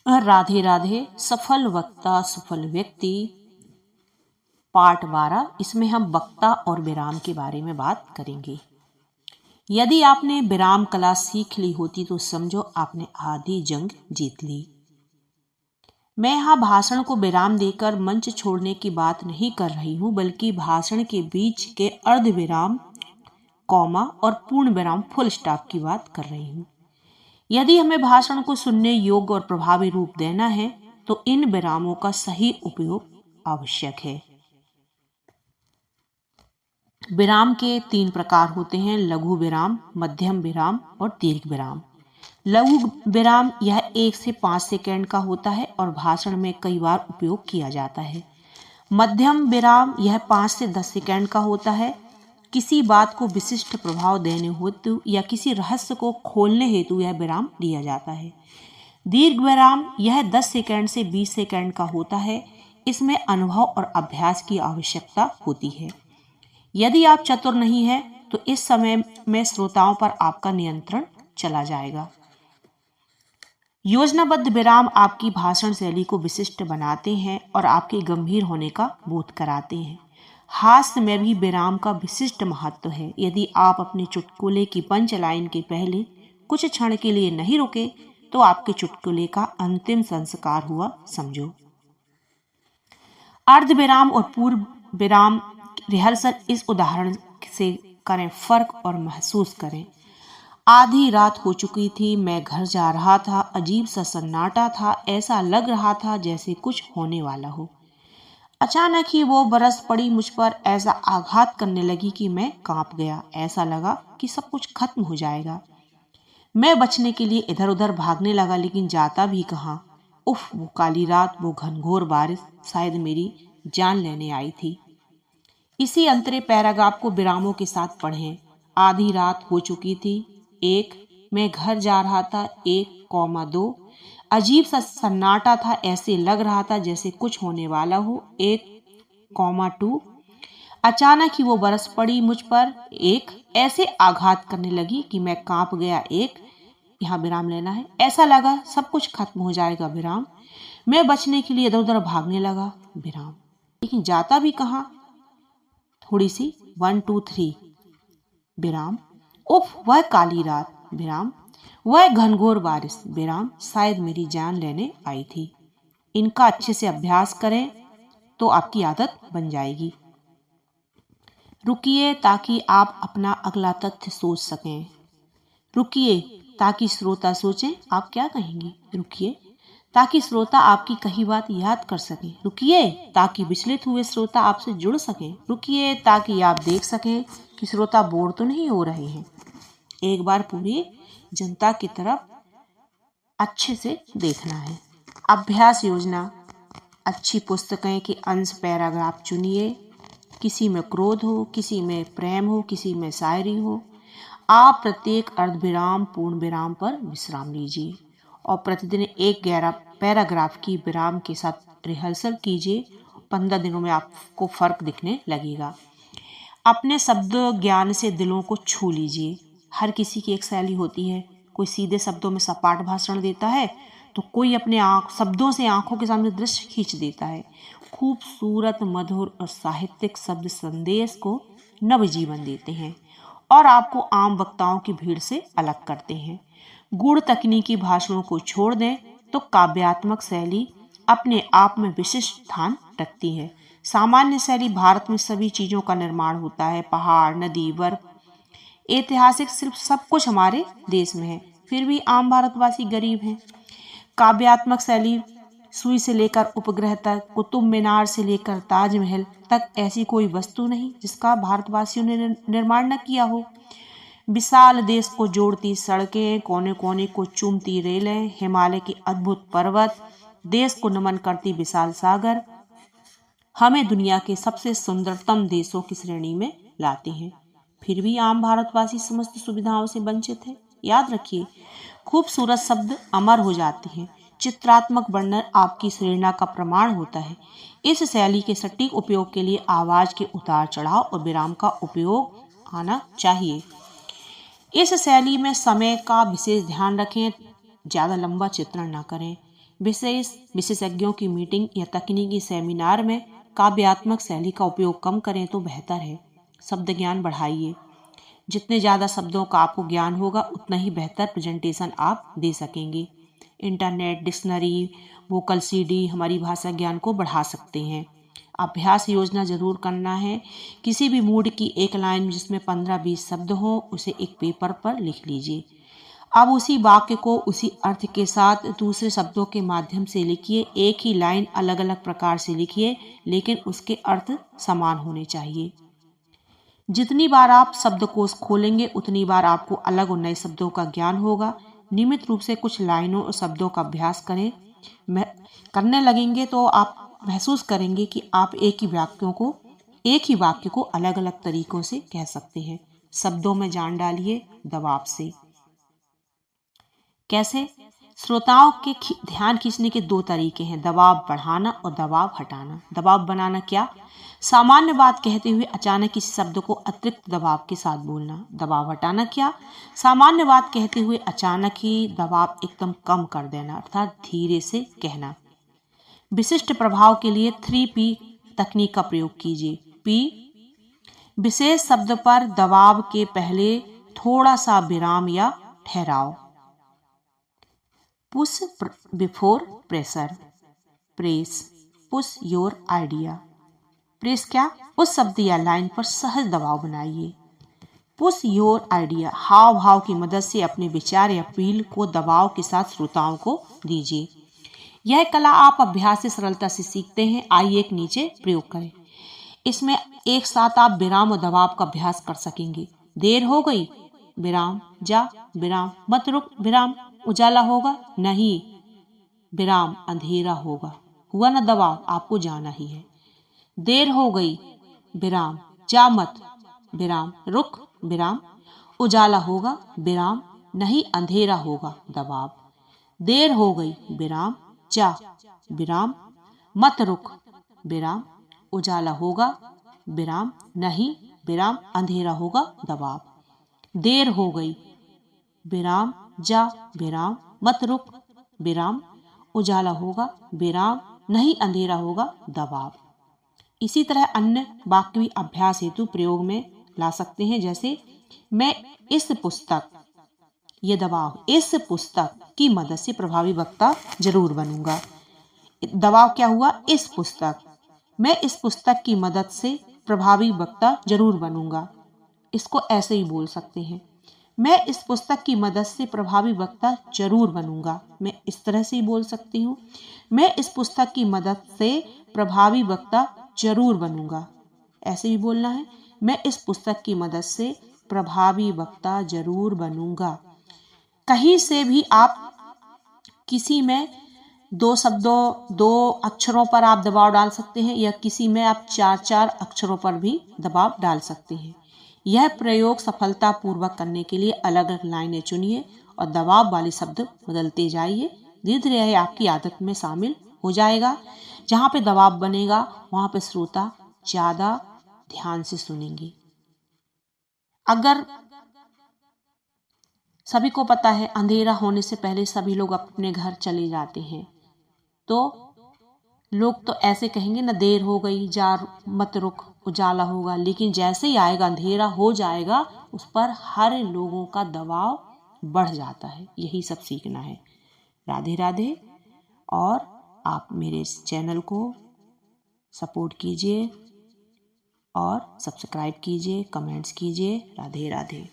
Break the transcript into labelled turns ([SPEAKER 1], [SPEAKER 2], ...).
[SPEAKER 1] राधे राधे। सफल वक्ता सफल व्यक्ति पार्ट 12। इसमें हम वक्ता और विराम के बारे में बात करेंगे। यदि आपने विराम कला सीख ली होती तो समझो आपने आधी जंग जीत ली। मैं यहाँ भाषण को विराम देकर मंच छोड़ने की बात नहीं कर रही हूँ, बल्कि भाषण के बीच के अर्ध विराम, कॉमा और पूर्ण विराम फुल स्टॉप की बात कर रही हूँ। यदि हमें भाषण को सुनने योग्य और प्रभावी रूप देना है तो इन विरामों का सही उपयोग आवश्यक है। विराम के 3 प्रकार होते हैं: लघु विराम, मध्यम विराम और दीर्घ विराम। लघु विराम यह 1 से 5 सेकंड का होता है और भाषण में कई बार उपयोग किया जाता है। मध्यम विराम यह 5 से 10 सेकंड का होता है। किसी बात को विशिष्ट प्रभाव देने हेतु या किसी रहस्य को खोलने हेतु यह विराम दिया जाता है। दीर्घ विराम यह 10 सेकंड से 20 सेकंड का होता है। इसमें अनुभव और अभ्यास की आवश्यकता होती है। यदि आप चतुर नहीं हैं तो इस समय में श्रोताओं पर आपका नियंत्रण चला जाएगा। योजनाबद्ध विराम आपकी भाषण शैली को विशिष्ट बनाते हैं और आपके गंभीर होने का बोध कराते हैं। हास्य में भी विराम का विशिष्ट महत्व है। यदि आप अपने चुटकुले की पंच लाइन के पहले कुछ क्षण के लिए नहीं रुके तो आपके चुटकुले का अंतिम संस्कार हुआ समझो। अर्ध विराम और पूर्व विराम रिहर्सल इस उदाहरण से करें फर्क और महसूस करें। आधी रात हो चुकी थी, मैं घर जा रहा था, अजीब सा सन्नाटा था, ऐसा लग रहा था जैसे कुछ होने वाला हो। अचानक ही वो बरस पड़ी मुझ पर, ऐसा आघात करने लगी कि मैं कांप गया। ऐसा लगा कि सब कुछ खत्म हो जाएगा। मैं बचने के लिए इधर उधर भागने लगा, लेकिन जाता भी कहाँ। उफ, वो काली रात, वो घनघोर बारिश शायद मेरी जान लेने आई थी। इसी अंतरे पैराग्राफ को विरामों के साथ पढ़ें। आधी रात हो चुकी थी, 1, मैं घर जा रहा था, 1,2, अजीब सा सन्नाटा था, ऐसे लग रहा था जैसे कुछ होने वाला हो, 1,2, अचानक ही वो बरस पड़ी मुझ पर, 1, ऐसे आघात करने लगी कि मैं कांप गया, 1, यहाँ विराम लेना है, ऐसा लगा सब कुछ खत्म हो जाएगा, विराम, मैं बचने के लिए इधर उधर भागने लगा, विराम, लेकिन जाता भी कहाँ, थोड़ी सी 1, 2, 3, विराम, उफ, वह काली रात, विराम, वह घनघोर बारिश, विराम, शायद मेरी जान लेने आई थी। इनका अच्छे से अभ्यास करें तो आपकी आदत बन जाएगी। रुकिए ताकि आप अपना अगला तथ्य सोच सकें। रुकिए ताकि श्रोता सोचें आप क्या कहेंगे। रुकिए ताकि श्रोता आपकी कही बात याद कर सकें। रुकिए ताकि विचलित हुए श्रोता आपसे जुड़ सकें। रुकिए ताकि आप देख सकें कि श्रोता बोर तो नहीं हो रहे हैं। एक बार पूरी जनता की तरफ अच्छे से देखना है। अभ्यास योजना: अच्छी पुस्तकें के अंश पैराग्राफ चुनिए। किसी में क्रोध हो, किसी में प्रेम हो, किसी में शायरी हो। आप प्रत्येक अर्धविराम पूर्ण विराम पर विश्राम लीजिए और प्रतिदिन एक पैराग्राफ की विराम के साथ रिहर्सल कीजिए। 15 दिनों में आपको फर्क दिखने लगेगा। अपने शब्द ज्ञान से दिलों को छू लीजिए। हर किसी की एक शैली होती है। कोई सीधे शब्दों में सपाट भाषण देता है तो कोई अपने शब्दों से आंखों के सामने दृश्य खींच देता है। खूबसूरत, मधुर और साहित्यिक शब्द संदेश को नवजीवन देते हैं और आपको आम वक्ताओं की भीड़ से अलग करते हैं। गूढ़ तकनीकी भाषणों को छोड़ दें तो काव्यात्मक शैली अपने आप में विशिष्ट स्थान रखती है। सामान्य शैली भारत में सभी चीजों का निर्माण होता है। पहाड़, नदी, बर्फ, ऐतिहासिक सिर्फ सब कुछ हमारे देश में है, फिर भी आम भारतवासी गरीब हैं। काव्यात्मक शैली सुई से लेकर उपग्रह तक, कुतुब मीनार से लेकर ताजमहल तक ऐसी कोई वस्तु नहीं जिसका भारतवासियों ने निर्माण न किया हो। विशाल देश को जोड़ती सड़कें, कोने कोने को चूमती रेलें, हिमालय के अद्भुत पर्वत, देश को नमन करती विशाल सागर हमें दुनिया के सबसे सुंदरतम देशों की श्रेणी में लाते हैं। फिर भी आम भारतवासी समस्त सुविधाओं से वंचित है। याद रखिए, खूबसूरत शब्द अमर हो जाते हैं। चित्रात्मक वर्णन आपकी प्रेरणा का प्रमाण होता है। इस शैली के सटीक उपयोग के लिए आवाज के उतार चढ़ाव और विराम का उपयोग आना चाहिए। इस शैली में समय का विशेष ध्यान रखें। ज़्यादा लंबा चित्रण न करें। विशेषज्ञों की मीटिंग या तकनीकी सेमिनार में काव्यात्मक शैली का उपयोग कम करें तो बेहतर है। शब्द ज्ञान बढ़ाइए। जितने ज़्यादा शब्दों का आपको ज्ञान होगा उतना ही बेहतर प्रेजेंटेशन आप दे सकेंगे। इंटरनेट, डिक्शनरी, वोकल सीडी हमारी भाषा ज्ञान को बढ़ा सकते हैं। अभ्यास योजना जरूर करना है। किसी भी मूड की एक लाइन जिसमें 15-20 शब्द हो उसे एक पेपर पर लिख लीजिए। अब उसी वाक्य को उसी अर्थ के साथ दूसरे शब्दों के माध्यम से लिखिए। एक ही लाइन अलग अलग प्रकार से लिखिए, लेकिन उसके अर्थ समान होने चाहिए। जितनी बार आप शब्दकोश खोलेंगे उतनी बार आपको अलग और नए शब्दों का ज्ञान होगा। नियमित रूप से कुछ लाइनों और शब्दों का अभ्यास करने लगेंगे तो आप महसूस करेंगे कि आप एक ही वाक्य को अलग अलग तरीकों से कह सकते हैं। शब्दों में जान डालिए दबाव से। कैसे? श्रोताओं के ध्यान खींचने के 2 तरीके हैं, दबाव बढ़ाना और दबाव हटाना। दबाव बनाना क्या? सामान्य बात कहते हुए अचानक किसी शब्द को अतिरिक्त दबाव के साथ बोलना। दबाव हटाना क्या? सामान्य बात कहते हुए अचानक ही दबाव एकदम कम कर देना, अर्थात धीरे से कहना। विशिष्ट प्रभाव के लिए 3P तकनीक का प्रयोग कीजिए। P, विशेष शब्द पर दबाव के पहले थोड़ा सा विराम या ठहराव। Push before pressure. Press, push your idea. Press क्या? उस शब्द या लाइन पर सहज दबाव बनाइए। पुश योर आइडिया, हाव भाव की मदद से अपने विचार या अपील को दबाव के साथ श्रोताओं को दीजिए। यह कला आप अभ्यास से सरलता से सीखते हैं। आइए एक नीचे प्रयोग करें। इसमें एक साथ आप विराम और दबाव का अभ्यास कर सकेंगे। देर हो गई, विराम। जा, विराम। मत रुक, विराम। उजाला होगा, नहीं, विराम। अंधेरा होगा। हुआ ना दबाव, आपको जाना ही है। देर हो गई, विराम। जा मत, विराम। रुक, विराम। उजाला होगा, विराम। नहीं, अंधेरा होगा, दबाव। देर हो गई, विराम। जा, विराम। मत रुक, विराम। उजाला होगा, विराम। नहीं, विराम। अंधेरा होगा, दबाव। देर हो गई, विराम। जा, विराम। मत रुक, विराम। उजाला होगा, विराम। नहीं, अंधेरा होगा, दबाव। इसी तरह अन्य वाक्य भी अभ्यास हेतु प्रयोग में ला सकते हैं। जैसे, मैं इस पुस्तक, ये दबाव, इस पुस्तक की मदद से प्रभावी वक्ता जरूर बनूंगा। दबाव क्या हुआ? इस पुस्तक। मैं इस पुस्तक की मदद से प्रभावी वक्ता जरूर बनूंगा। इसको ऐसे ही बोल सकते हैं, मैं इस पुस्तक की मदद से प्रभावी वक्ता जरूर बनूंगा। मैं इस तरह से ही बोल सकती हूँ, मैं इस पुस्तक की मदद से प्रभावी वक्ता जरूर बनूंगा। ऐसे भी बोलना है, मैं इस पुस्तक की मदद से प्रभावी वक्ता जरूर बनूंगा। कहीं से भी आप किसी में 2 अक्षरों पर आप दबाव डाल सकते हैं या किसी में आप 4 अक्षरों पर भी दबाव डाल सकते हैं। यह प्रयोग सफलतापूर्वक करने के लिए अलग अलग लाइनें चुनिए और दबाव वाले शब्द बदलते जाइए। धीरे धीरे यह आपकी आदत में शामिल हो जाएगा। जहाँ पे दबाव बनेगा वहाँ पे श्रोता ज्यादा ध्यान से सुनेंगे। अगर सभी को पता है अंधेरा होने से पहले सभी लोग अपने घर चले जाते हैं, तो लोग तो ऐसे कहेंगे ना, देर हो गई, जा मत रुक, उजाला होगा। लेकिन जैसे ही आएगा, अंधेरा हो जाएगा, उस पर हर लोगों का दबाव बढ़ जाता है। यही सब सीखना है। राधे राधे। और आप मेरे इस चैनल को सपोर्ट कीजिए और सब्सक्राइब कीजिए, कमेंट्स कीजिए। राधे राधे।